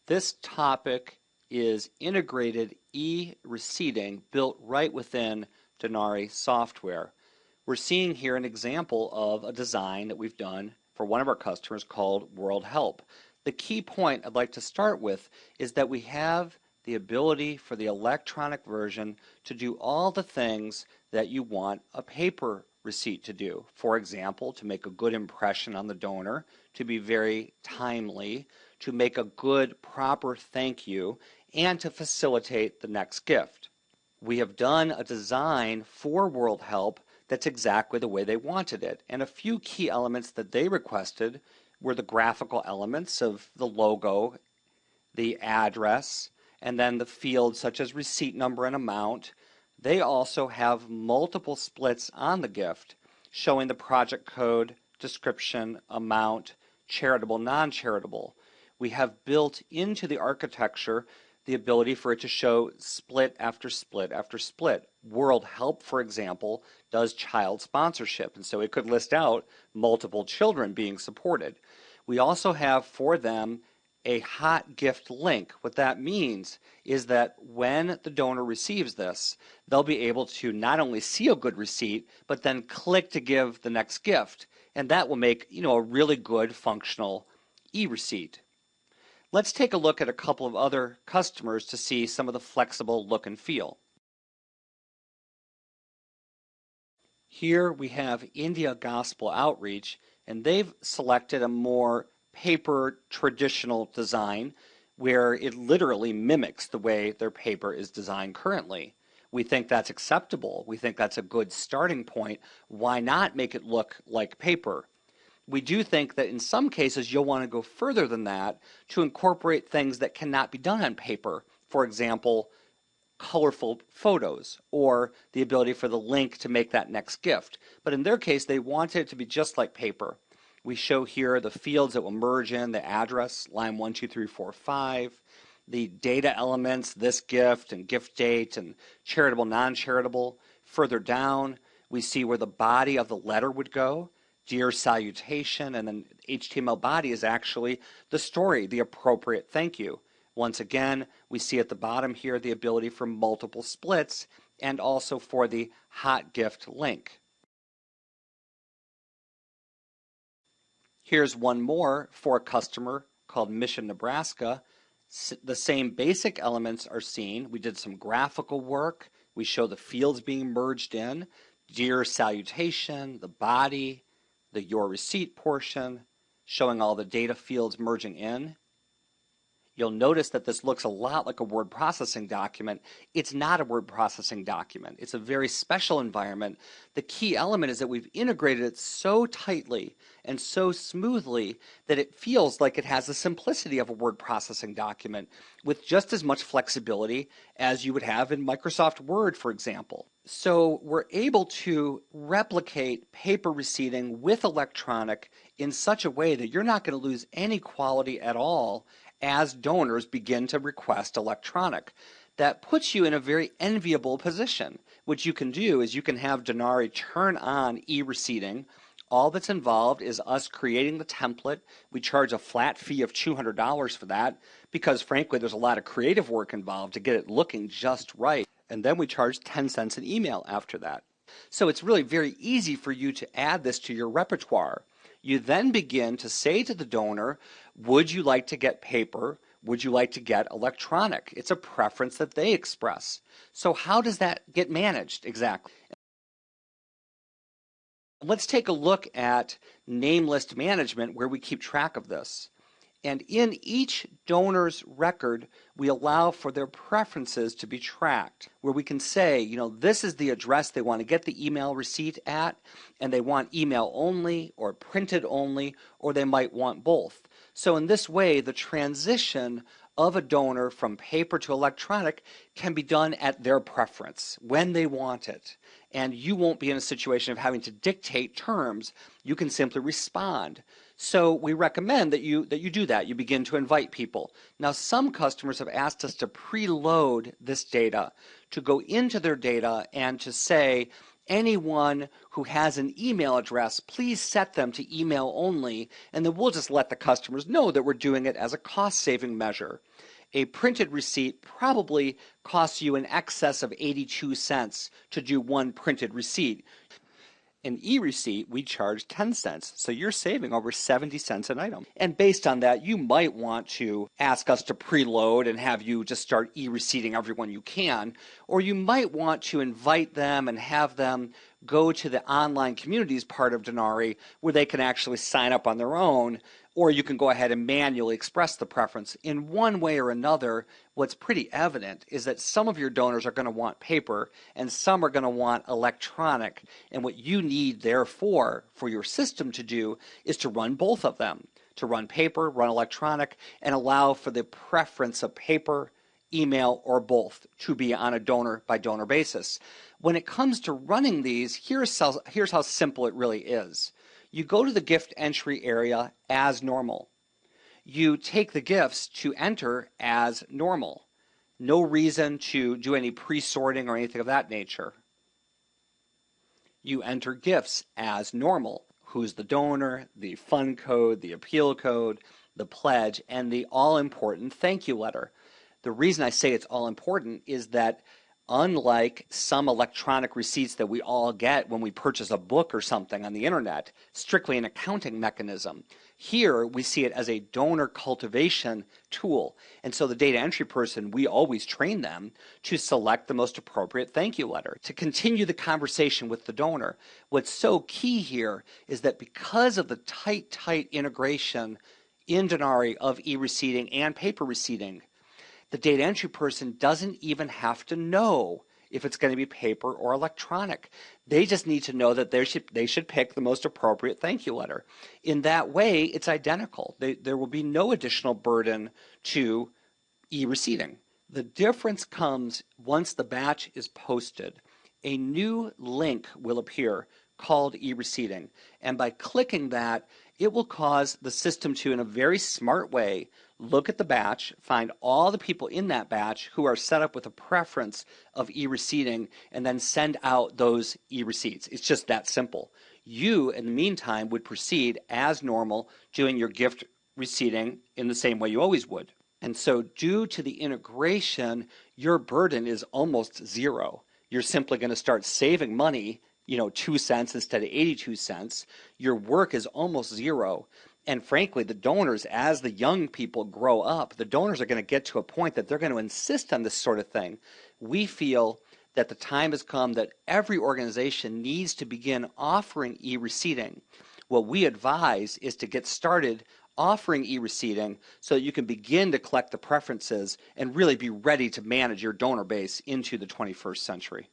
This topic is integrated e-receipting built right within Denari software. We're seeing here an example of a design that we've done for one of our customers called World Help. The key point I'd like to start with is that we have the ability for the electronic version to do all the things that you want a paper receipt to do. For example, to make a good impression on the donor, to be very timely, to make a good, proper thank you, and to facilitate the next gift. We have done a design for World Help that's exactly the way they wanted it. And a few key elements that they requested were the graphical elements of the logo, the address, and then the fields such as receipt number and amount. They also have multiple splits on the gift showing the project code, description, amount, charitable, non-charitable. We have built into the architecture the ability for it to show split after split after split. World Help, for example, does child sponsorship, and so it could list out multiple children being supported. We also have for them a hot gift link. What that means is that when the donor receives this, they'll be able to not only see a good receipt, but then click to give the next gift. And that will make, a really good functional e-receipt. Let's take a look at a couple of other customers to see some of the flexible look and feel. Here we have India Gospel Outreach, and they've selected a more paper traditional design where it literally mimics the way their paper is designed currently. We think that's acceptable. We think that's a good starting point. Why not make it look like paper? We do think that in some cases you'll want to go further than that to incorporate things that cannot be done on paper. For example, colorful photos or the ability for the link to make that next gift. But in their case, they wanted it to be just like paper. We show here the fields that will merge in, the address, line 1, 2, 3, 4, 5, the data elements, this gift and gift date and charitable, non-charitable. Further down, we see where the body of the letter would go. Dear salutation, and then HTML body is actually the story, the appropriate thank you. Once again, we see at the bottom here the ability for multiple splits and also for the hot gift link. Here's one more for a customer called Mission Nebraska. The same basic elements are seen. We did some graphical work. We show the fields being merged in. Dear salutation, the body, the your receipt portion, showing all the data fields merging in. You'll notice that this looks a lot like a word processing document. It's not a word processing document. It's a very special environment. The key element is that we've integrated it so tightly and so smoothly that it feels like it has the simplicity of a word processing document with just as much flexibility as you would have in Microsoft Word, for example. So we're able to replicate paper receipting with electronic in such a way that you're not going to lose any quality at all as donors begin to request electronic. That puts you in a very enviable position. What you can do is you can have Denari turn on e-receipting. All that's involved is us creating the template. We charge a flat fee of $200 for that because frankly there's a lot of creative work involved to get it looking just right. And then we charge 10 cents an email after that. So it's really very easy for you to add this to your repertoire. You then begin to say to the donor, would you like to get paper? Would you like to get electronic? It's a preference that they express. So how does that get managed exactly? Let's take a look at name list management where we keep track of this. And in each donor's record, we allow for their preferences to be tracked, where we can say, this is the address they want to get the email receipt at, and they want email only or printed only, or they might want both. So in this way, the transition of a donor from paper to electronic can be done at their preference, when they want it. And you won't be in a situation of having to dictate terms. You can simply respond. So we recommend that you do that. You begin to invite people. Now, some customers have asked us to preload this data, to go into their data and to say, Anyone who has an email address, please set them to email only, and then we'll just let the customers know that we're doing it as a cost-saving measure. A printed receipt probably costs you in excess of 82 cents to do one printed receipt. An e-receipt, we charge 10 cents, so you're saving over 70 cents an item. And based on that, you might want to ask us to preload and have you just start e-receipting everyone you can, or you might want to invite them and have them go to the online communities part of Denari where they can actually sign up on their own, or you can go ahead and manually express the preference. In one way or another, what's pretty evident is that some of your donors are going to want paper and some are going to want electronic. And what you need, therefore, for your system to do is to run both of them, to run paper, run electronic, and allow for the preference of paper, email, or both to be on a donor-by-donor basis. When it comes to running these, here's how simple it really is. You go to the gift entry area as normal. You take the gifts to enter as normal. No reason to do any pre-sorting or anything of that nature. You enter gifts as normal. Who's the donor, the fund code, the appeal code, the pledge, and the all-important thank you letter. The reason I say it's all important is that unlike some electronic receipts that we all get when we purchase a book or something on the internet, strictly an accounting mechanism, here we see it as a donor cultivation tool. And so the data entry person, we always train them to select the most appropriate thank you letter, to continue the conversation with the donor. What's so key here is that because of the tight integration in Denari of e-receipting and paper receipting, the data entry person doesn't even have to know if it's going to be paper or electronic. They just need to know that they should pick the most appropriate thank you letter. In that way, it's identical. There will be no additional burden to e-receipting. The difference comes once the batch is posted. A new link will appear called e-receipting, and by clicking that, it will cause the system to, in a very smart way, look at the batch, find all the people in that batch who are set up with a preference of e-receipting, and then send out those e-receipts. It's just that simple. You, in the meantime, would proceed as normal, doing your gift receipting in the same way you always would. And so due to the integration, your burden is almost zero. You're simply going to start saving money, 2 cents instead of 82 cents. Your work is almost zero. And frankly, the donors, as the young people grow up, the donors are going to get to a point that they're going to insist on this sort of thing. We feel that the time has come that every organization needs to begin offering e-receipting. What we advise is to get started offering e-receipting so that you can begin to collect the preferences and really be ready to manage your donor base into the 21st century.